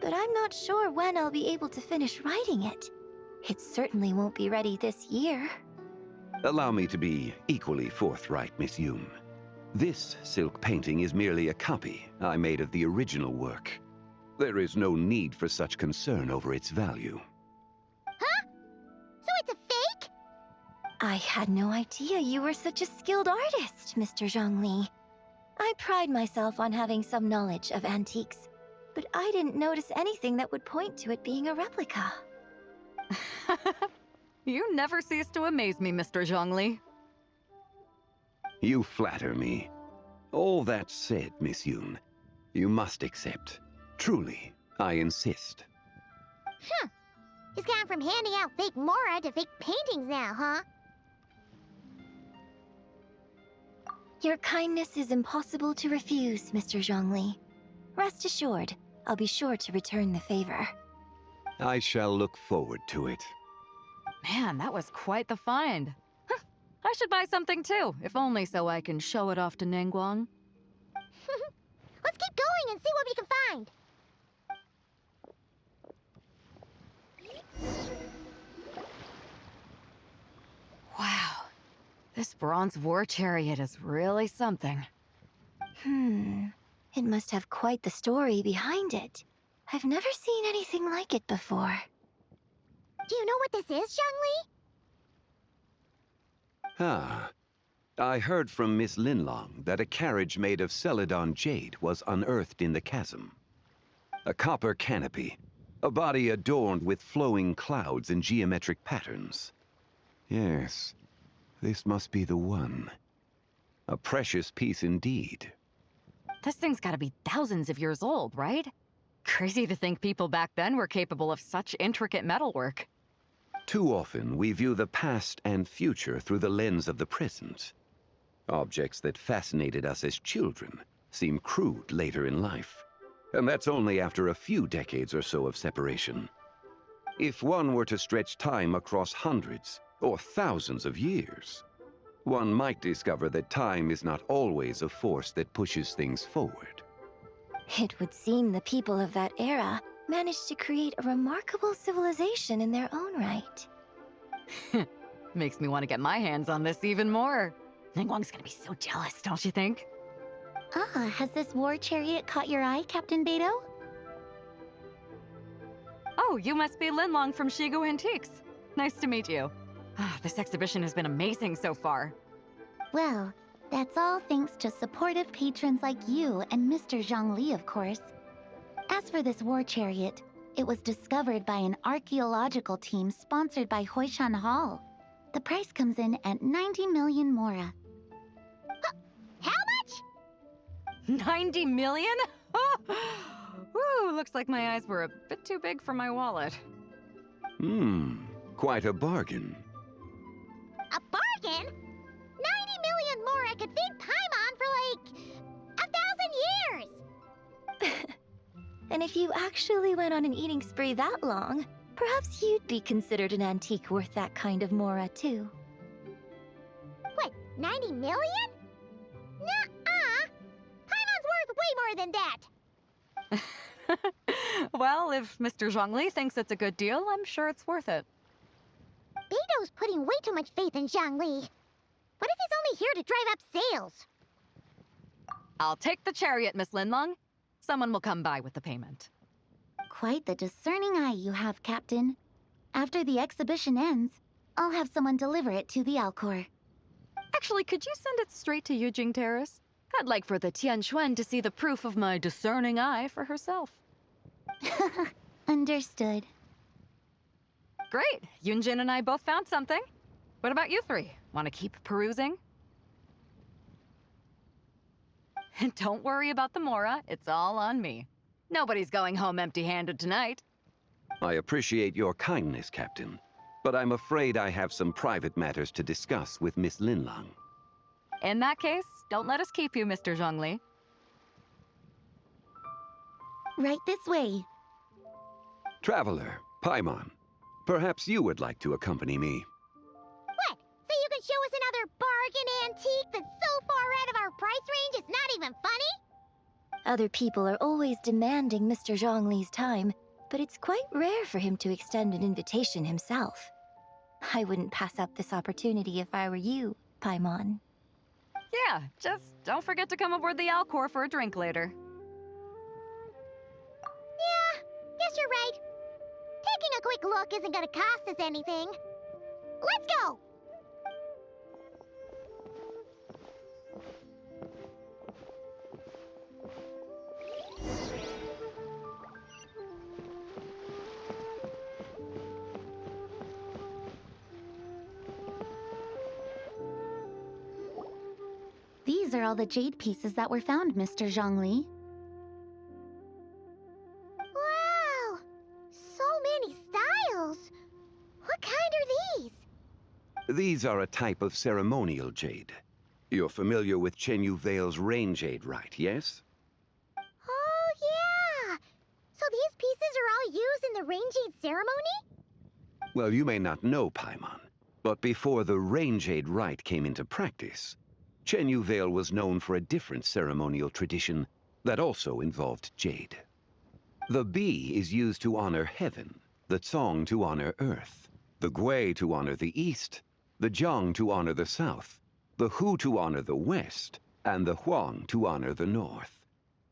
But I'm not sure when I'll be able to finish writing it. It certainly won't be ready this year. Allow me to be equally forthright, Miss Yoon. This silk painting is merely a copy I made of the original work. There is no need for such concern over its value. Huh? So it's a fake? I had no idea you were such a skilled artist, Mr. Zhongli. I pride myself on having some knowledge of antiques, but I didn't notice anything that would point to it being a replica. You never cease to amaze me, Mr. Zhongli. You flatter me. All that said, Miss Yoon, you must accept. Truly, I insist. Huh. He's gone from handing out fake Mora to fake paintings now, huh? Your kindness is impossible to refuse, Mr. Zhongli. Rest assured, I'll be sure to return the favor. I shall look forward to it. Man, that was quite the find. Huh, I should buy something too, if only so I can show it off to Ningguang. Let's keep going and see what we can find. Wow, this bronze war chariot is really something. It must have quite the story behind it. I've never seen anything like it before. Do you know what this is, Zhongli? Ah. I heard from Miss Linlong that a carriage made of Celadon jade was unearthed in the chasm. A copper canopy, a body adorned with flowing clouds and geometric patterns. Yes, this must be the one. A precious piece indeed. This thing's gotta be thousands of years old, right? Crazy to think people back then were capable of such intricate metalwork. Too often, we view the past and future through the lens of the present. Objects that fascinated us as children seem crude later in life. And that's only after a few decades or so of separation. If one were to stretch time across hundreds or thousands of years, one might discover that time is not always a force that pushes things forward. It would seem the people of that era managed to create a remarkable civilization in their own right. Makes me want to get my hands on this even more. Ningguang's gonna be so jealous, don't you think? Has this war chariot caught your eye, Captain Beto? Oh, you must be Linlong from Shigu Antiques. Nice to meet you. This exhibition has been amazing so far. Well, that's all thanks to supportive patrons like you and Mr. Zhongli, of course. As for this war chariot, it was discovered by an archaeological team sponsored by Hoishan Hall. The price comes in at 90 million Mora. How much? 90 million? Ooh, looks like my eyes were a bit too big for my wallet. Quite a bargain. A bargain? 90 million Mora could feed Paimon for like 1,000 years! And if you actually went on an eating spree that long, Perhaps you'd be considered an antique worth that kind of mora, too. What, 90 million? Nuh-uh! Paimon's worth way more than that! Well, if Mr. Zhongli thinks it's a good deal, I'm sure it's worth it. Beto's putting way too much faith in Zhongli. What if he's only here to drive up sales? I'll take the chariot, Miss Linlong. Someone will come by with the payment. Quite the discerning eye you have, Captain. After the exhibition ends, I'll have someone deliver it to the Alcor. Actually, could you send it straight to Yujing Terrace? I'd like for the Tianquan to see the proof of my discerning eye for herself. Understood. Great. Yunjin and I both found something. What about you three? Want to keep perusing? And don't worry about the mora. It's all on me. Nobody's going home empty-handed tonight. I appreciate your kindness, Captain, but I'm afraid I have some private matters to discuss with Miss Linlong. In that case, don't let us keep you, Mr. Zhongli. Right this way. Traveler, Paimon, perhaps you would like to accompany me. What? So you can show us another bargain antique that's so far out of our price range it's not even funny? Other people are always demanding Mr. Zhongli's time, but it's quite rare for him to extend an invitation himself. I wouldn't pass up this opportunity if I were you, Paimon. Yeah, just don't forget to come aboard the Alcor for a drink later. Yeah, guess you're right. Taking a quick look isn't gonna cost us anything. Let's go! These are all the jade pieces that were found, Mr. Zhongli. Wow! So many styles! What kind are these? These are a type of ceremonial jade. You're familiar with Chenyu Vale's rain jade, right, yes? Oh, yeah! So these pieces are all used in the rain jade ceremony? Well, you may not know, Paimon, but before the rain jade rite came into practice, Chenyu Vale was known for a different ceremonial tradition that also involved jade. The bee is used to honor heaven, the Tsong to honor earth, the Gui to honor the east, the Jiang to honor the south, the Hu to honor the west, and the Huang to honor the north.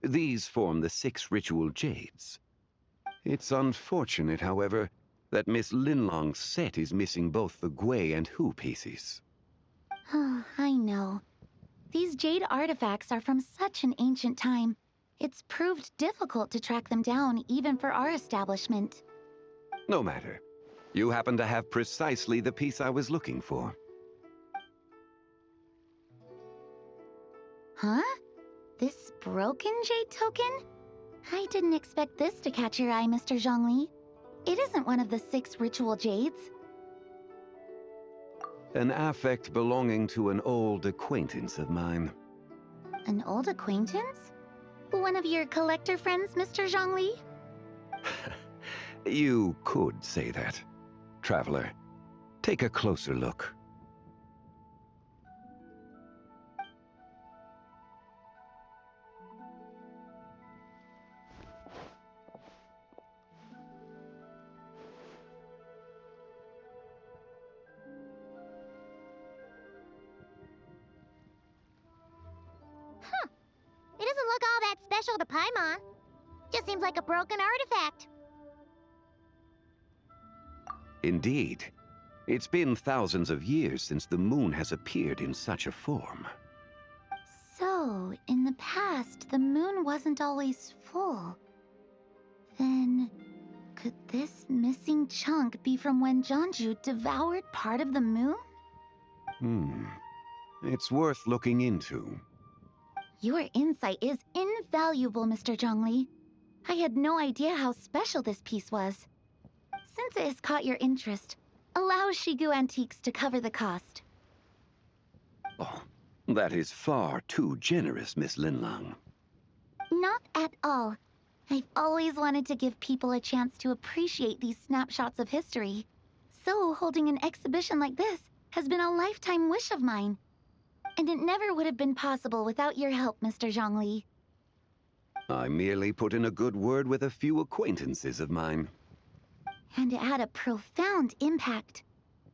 These form the 6 ritual jades. It's unfortunate, however, that Miss Linlong's set is missing both the Gui and Hu pieces. Oh, I know. These jade artifacts are from such an ancient time. It's proved difficult to track them down, even for our establishment. No matter. You happen to have precisely the piece I was looking for. Huh? This broken jade token? I didn't expect this to catch your eye, Mr. Zhongli. It isn't one of the 6 ritual jades. An affect belonging to an old acquaintance of mine. An old acquaintance? One of your collector friends, Mr. Zhongli? You could say that. Traveler, take a closer look. It doesn't look all that special to Paimon. Just seems like a broken artifact. Indeed. It's been thousands of years since the moon has appeared in such a form. So, in the past, the moon wasn't always full. Then, could this missing chunk be from when Jianzhu devoured part of the moon? It's worth looking into. Your insight is invaluable, Mr. Zhongli. I had no idea how special this piece was. Since it has caught your interest, allow Shigu Antiques to cover the cost. Oh, that is far too generous, Miss Linlong. Not at all. I've always wanted to give people a chance to appreciate these snapshots of history. So holding an exhibition like this has been a lifetime wish of mine. And it never would have been possible without your help, Mr. Zhongli. I merely put in a good word with a few acquaintances of mine. And it had a profound impact.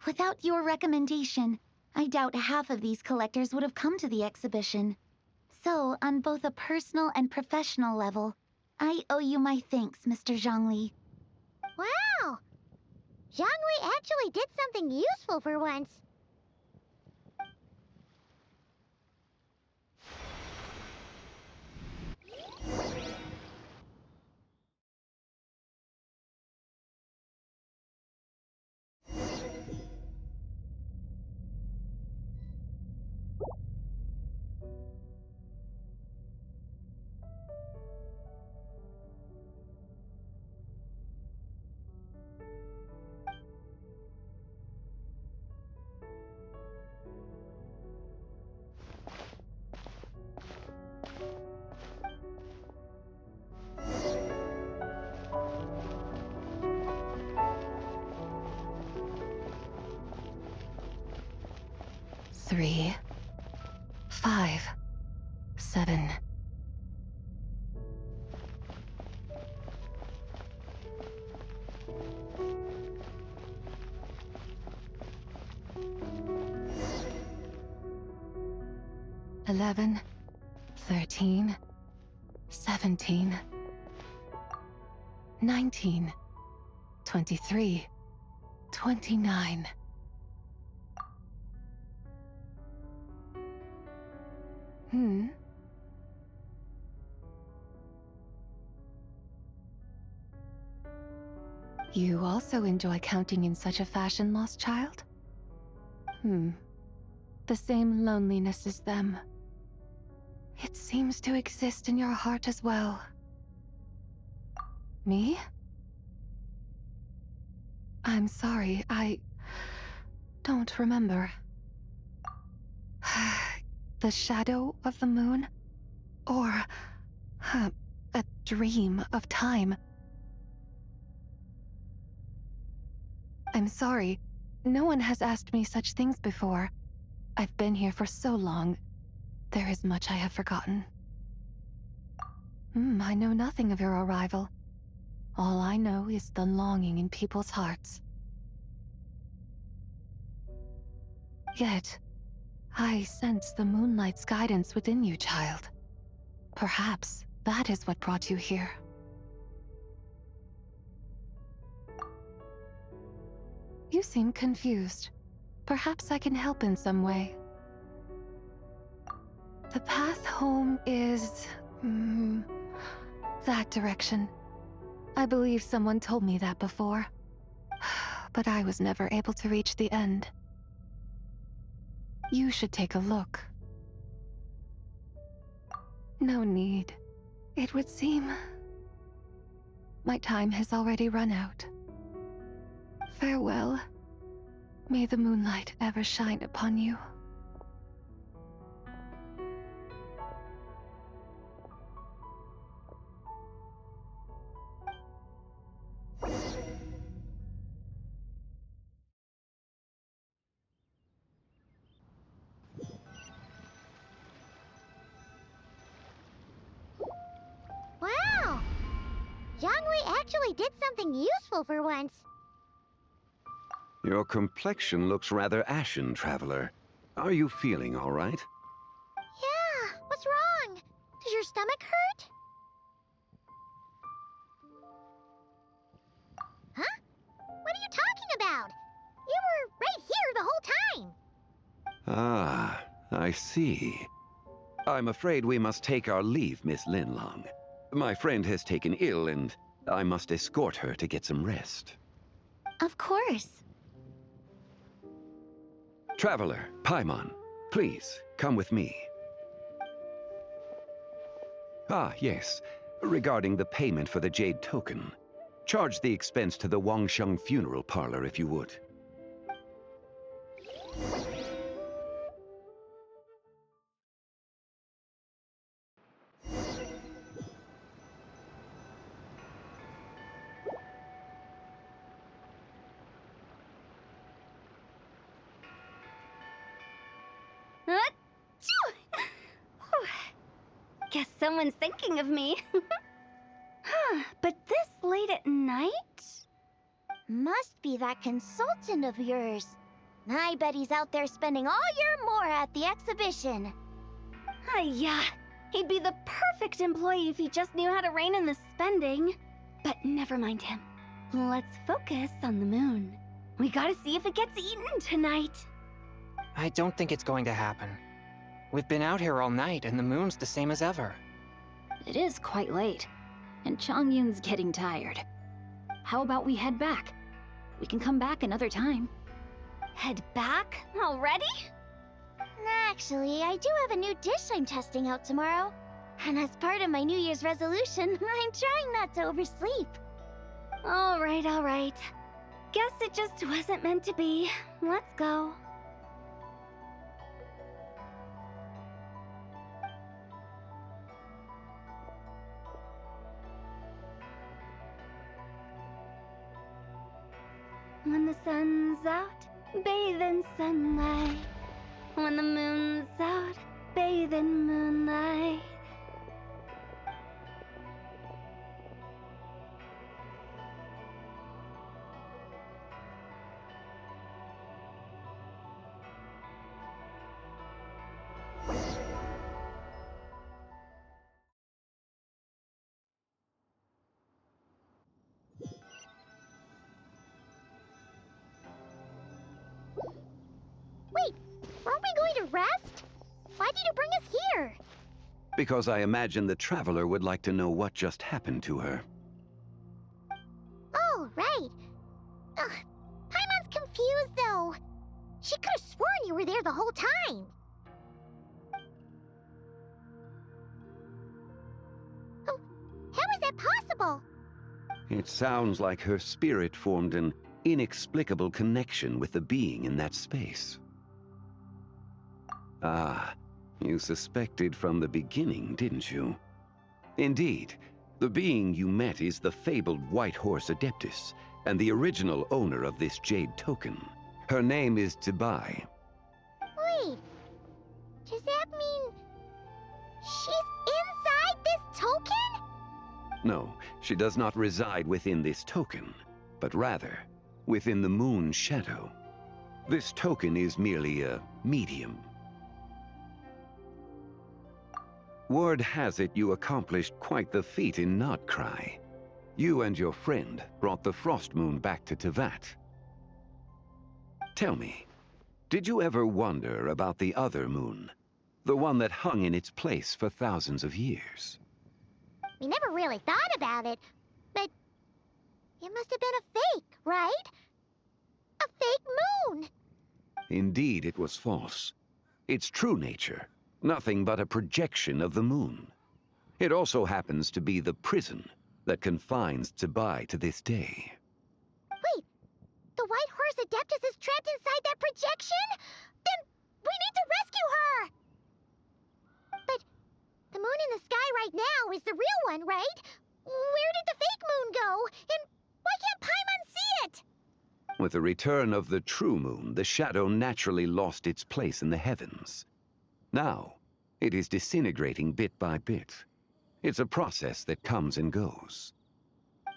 Without your recommendation, I doubt half of these collectors would have come to the exhibition. So, on both a personal and professional level, I owe you my thanks, Mr. Zhongli. Wow! Zhongli actually did something useful for once. Three, 5, 7. Eleven, 13, 17, 19, 23, 29. You also enjoy counting in such a fashion, lost child? The same loneliness as them. It seems to exist in your heart as well. Me? I'm sorry, I don't remember. The shadow of the moon? Or a dream of time? I'm sorry. No one has asked me such things before. I've been here for so long. There is much I have forgotten. I know nothing of your arrival. All I know is the longing in people's hearts. Yet, I sense the moonlight's guidance within you, child. Perhaps that is what brought you here. You seem confused. Perhaps I can help in some way. The path home is... that direction. I believe someone told me that before. But I was never able to reach the end. You should take a look. No need. It would seem... my time has already run out. Farewell. May the moonlight ever shine upon you. Wow! Zhongli actually did something useful for once. Your complexion looks rather ashen, traveler. Are you feeling all right? Yeah, what's wrong? Does your stomach hurt? Huh? What are you talking about? You were right here the whole time. Ah, I see. I'm afraid we must take our leave, Miss Linlong. My friend has taken ill, and I must escort her to get some rest. Of course. Traveler, Paimon, please, come with me. Ah, yes. Regarding the payment for the jade token. Charge the expense to the Wangsheng funeral parlor if you would. Achoo! Guess someone's thinking of me. But this late at night? Must be that consultant of yours. I bet he's out there spending all year more at the exhibition. Yeah, he'd be the perfect employee if he just knew how to rein in the spending. But never mind him. Let's focus on the moon. We gotta see if it gets eaten tonight. I don't think it's going to happen. We've been out here all night, and the moon's the same as ever. It is quite late, and Chongyun's getting tired. How about we head back? We can come back another time. Head back? Already? Actually, I do have a new dish I'm testing out tomorrow. And as part of my New Year's resolution, I'm trying not to oversleep. All right. Guess it just wasn't meant to be. Let's go. When the sun's out, bathe in sunlight. When the moon's out, bathe in moonlight. Wait, aren't we going to rest? Why did you bring us here? Because I imagine the traveler would like to know what just happened to her. Oh, right. Ugh, Paimon's confused, though. She could have sworn you were there the whole time. Oh, how is that possible? It sounds like her spirit formed an inexplicable connection with the being in that space. Ah, you suspected from the beginning, didn't you? Indeed, the being you met is the fabled White Horse Adeptus, and the original owner of this jade token. Her name is Tibai. Wait, does that mean she's inside this token? No, she does not reside within this token, but rather within the moon's shadow. This token is merely a medium. Word has it you accomplished quite the feat in Notcry. You and your friend brought the Frost Moon back to Tevat. Tell me, did you ever wonder about the other moon? The one that hung in its place for thousands of years? We never really thought about it, but it must have been a fake, right? A fake moon! Indeed, it was false. Its true nature, nothing but a projection of the moon. It also happens to be the prison that confines Tibai to this day. Wait, the White Horse Adeptus is trapped inside that projection? Then we need to rescue her! But the moon in the sky right now is the real one, right? Where did the fake moon go? And why can't Paimon see it? With the return of the true moon, the shadow naturally lost its place in the heavens. Now, it is disintegrating bit by bit. It's a process that comes and goes.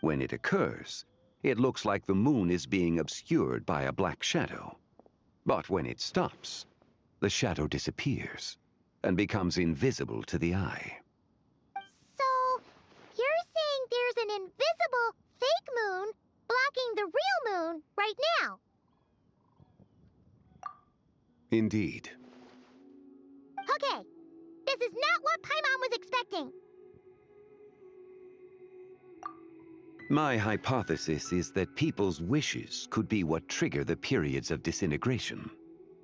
When it occurs, it looks like the moon is being obscured by a black shadow. But when it stops, the shadow disappears and becomes invisible to the eye. So, you're saying there's an invisible fake moon blocking the real moon right now? Indeed. Okay, this is not what Paimon was expecting. My hypothesis is that people's wishes could be what trigger the periods of disintegration.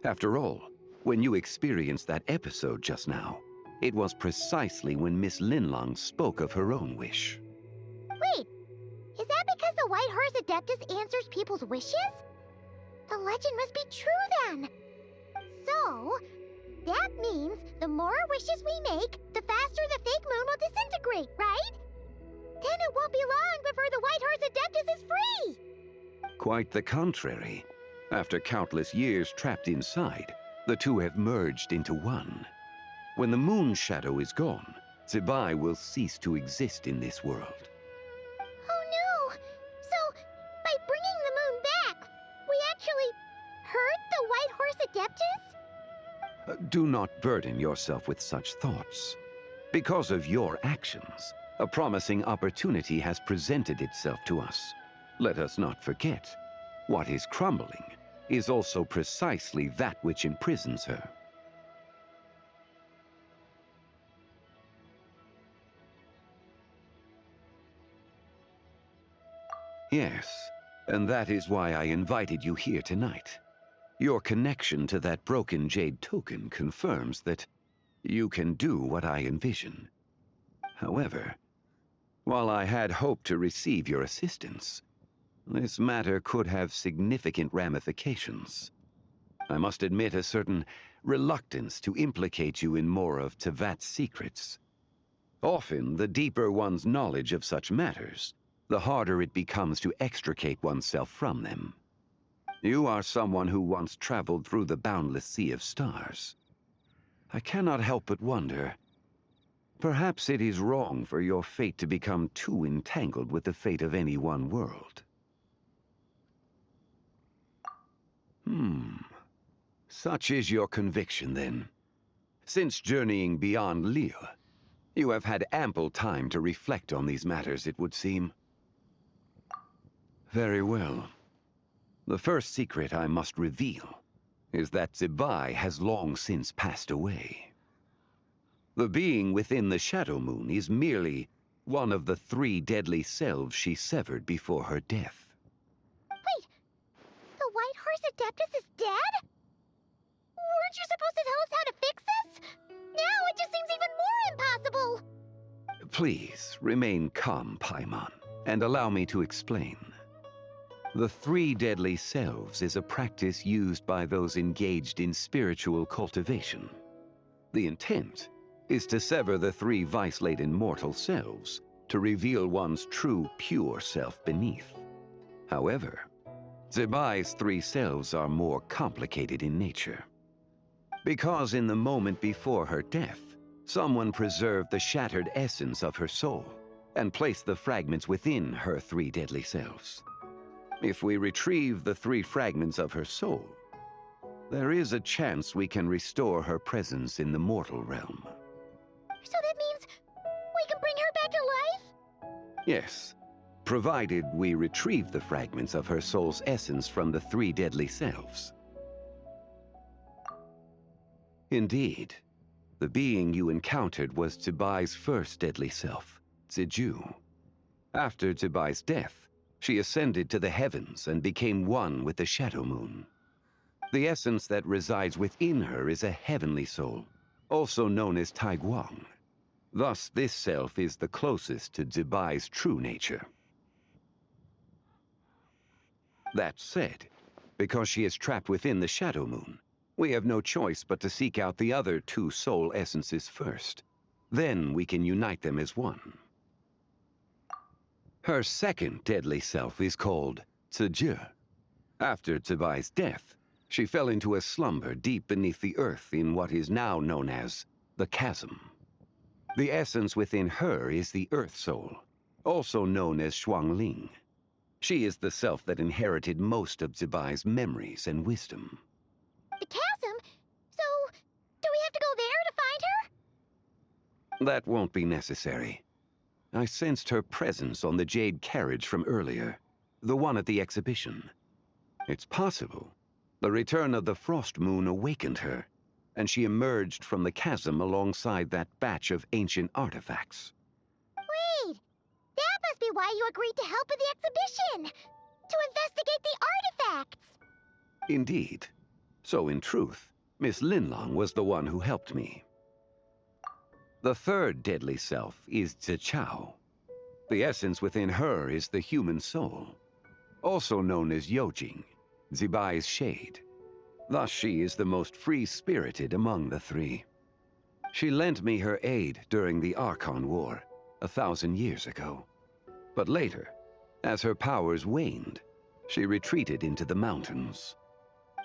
After all, when you experienced that episode just now, it was precisely when Miss Linlong spoke of her own wish. Wait, is that because the White Horse Adeptus answers people's wishes? The legend must be true then. So, that means the more wishes we make, the faster the fake moon will disintegrate, right? Then it won't be long before the White Horse Adeptus is free! Quite the contrary. After countless years trapped inside, The two have merged into one. When the moon shadow is gone, Zebai will cease to exist in this world. Oh no! So, by bringing the moon back, we actually hurt the White Horse Adeptus? Do not burden yourself with such thoughts. Because of your actions, a promising opportunity has presented itself to us. Let us not forget, what is crumbling is also precisely that which imprisons her. Yes, and that is why I invited you here tonight. Your connection to that broken jade token confirms that you can do what I envision. However, while I had hoped to receive your assistance, this matter could have significant ramifications. I must admit a certain reluctance to implicate you in more of Tevat's secrets. Often, the deeper one's knowledge of such matters, the harder it becomes to extricate oneself from them. You are someone who once traveled through the boundless sea of stars. I cannot help but wonder, perhaps it is wrong for your fate to become too entangled with the fate of any one world. Such is your conviction, then. Since journeying beyond Liyue, you have had ample time to reflect on these matters, it would seem. Very well. The first secret I must reveal is that Zebai has long since passed away. The being within the Shadow Moon is merely one of the 3 deadly selves she severed before her death. Wait, the White Horse Adeptus is dead? Weren't you supposed to tell us how to fix this? Now it just seems even more impossible! Please, remain calm, Paimon, and allow me to explain. The 3 deadly selves is a practice used by those engaged in spiritual cultivation. The intent is to sever the 3 vice-laden mortal selves to reveal one's true, pure self beneath. However, Zebai's 3 selves are more complicated in nature. Because in the moment before her death, someone preserved the shattered essence of her soul and placed the fragments within her 3 deadly selves. If we retrieve the 3 fragments of her soul, there is a chance we can restore her presence in the mortal realm. So that means we can bring her back to life? Yes, provided we retrieve the fragments of her soul's essence from the 3 deadly selves. Indeed, the being you encountered was Zebai's first deadly self, Ziju. After Zebai's death, she ascended to the heavens and became one with the Shadow Moon. The essence that resides within her is a heavenly soul, also known as Taiguang. Thus, this self is the closest to Zebai's true nature. That said, because she is trapped within the Shadow Moon, we have no choice but to seek out the other 2 soul essences first. Then we can unite them as one. Her second deadly self is called Ziju. After Zebai's death, she fell into a slumber deep beneath the earth in what is now known as the Chasm. The essence within her is the Earth Soul, also known as Shuangling. She is the self that inherited most of Zebai's memories and wisdom. The chasm? So, do we have to go there to find her? That won't be necessary. I sensed her presence on the jade carriage from earlier, the one at the exhibition. It's possible the return of the Frost Moon awakened her, and she emerged from the chasm alongside that batch of ancient artifacts. Wait! That must be why you agreed to help with the exhibition! To investigate the artifacts! Indeed. So in truth, Miss Linlong was the one who helped me. The third deadly self is Zichao. The essence within her is the human soul, also known as Yojing, Zebai's shade. Thus she is the most free-spirited among the 3. She lent me her aid during the Archon War, 1,000 years ago. But later, as her powers waned, she retreated into the mountains.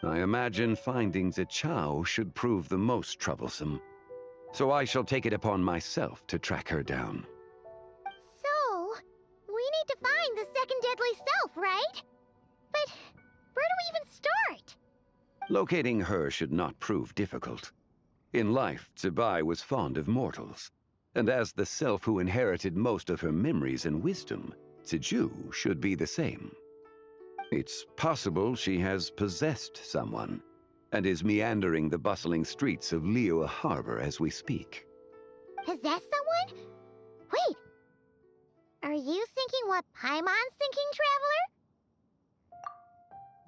I imagine finding the Chao should prove the most troublesome, so I shall take it upon myself to track her down. So, we need to find the second deadly self, right? But where do we even start? Locating her should not prove difficult. In life, Zibai was fond of mortals, and as the self who inherited most of her memories and wisdom, Ziju should be the same. It's possible she has possessed someone, and is meandering the bustling streets of Liyue Harbor as we speak. Possess someone? Wait. Are you thinking what Paimon's thinking, Traveler?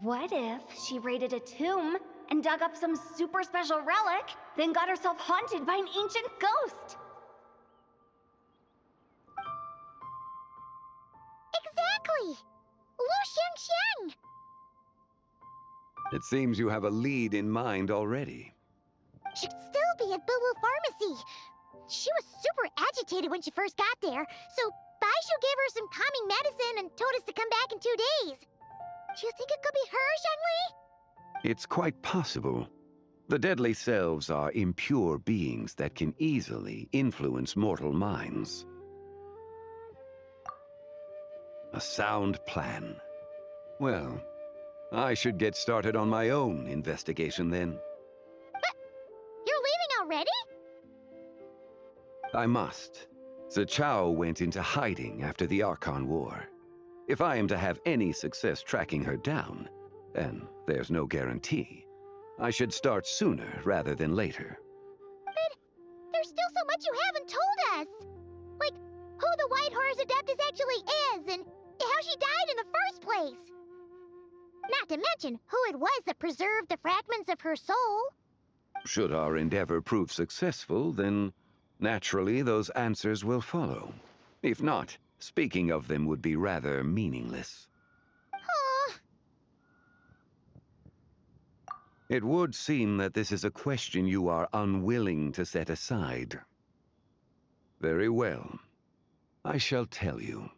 What if she raided a tomb and dug up some super special relic, then got herself haunted by an ancient ghost? Exactly! Lu Xiangxiang! It seems you have a lead in mind already. Should still be at Boo Boo Pharmacy. She was super agitated when she first got there, so Baishu gave her some calming medicine and told us to come back in 2 days. Do you think it could be her, Shenli? It's quite possible. The deadly selves are impure beings that can easily influence mortal minds. A sound plan. Well, I should get started on my own investigation then. But you're leaving already? I must. The Chao went into hiding after the Archon War. If I am to have any success tracking her down, and there's no guarantee, I should start sooner rather than later. But there's still so much you haven't told us! Like, who the White Horse Adeptus actually is, and how she died in the first place! Not to mention who it was that preserved the fragments of her soul. Should our endeavor prove successful, then naturally those answers will follow. If not, speaking of them would be rather meaningless. Aw. It would seem that this is a question you are unwilling to set aside. Very well. I shall tell you.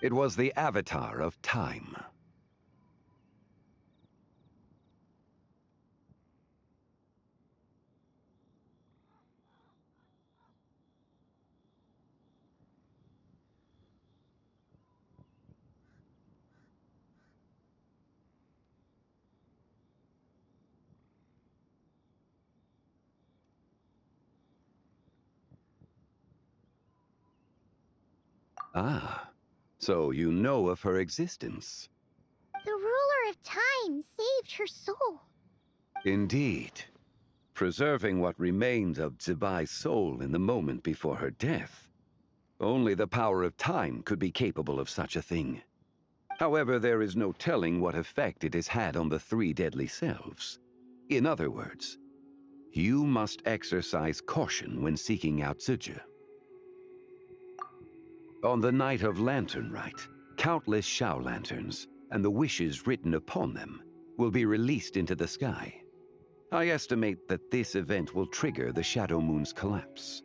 It was the Avatar of Time. Ah, so you know of her existence. The ruler of time saved her soul. Indeed. Preserving what remained of Zibai's soul in the moment before her death. Only the power of time could be capable of such a thing. However, there is no telling what effect it has had on the 3 deadly selves. In other words, you must exercise caution when seeking out Ziju. On the night of Lantern Rite, countless Shao lanterns, and the wishes written upon them, will be released into the sky. I estimate that this event will trigger the Shadow Moon's collapse.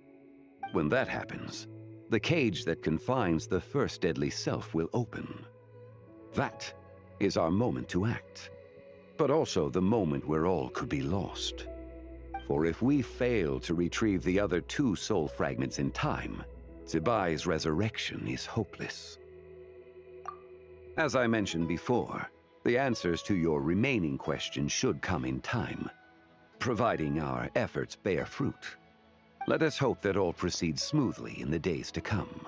When that happens, the cage that confines the first deadly self will open. That is our moment to act, but also the moment where all could be lost. For if we fail to retrieve the other 2 soul fragments in time, Zibai's resurrection is hopeless. As I mentioned before, the answers to your remaining questions should come in time, providing our efforts bear fruit. Let us hope that all proceeds smoothly in the days to come.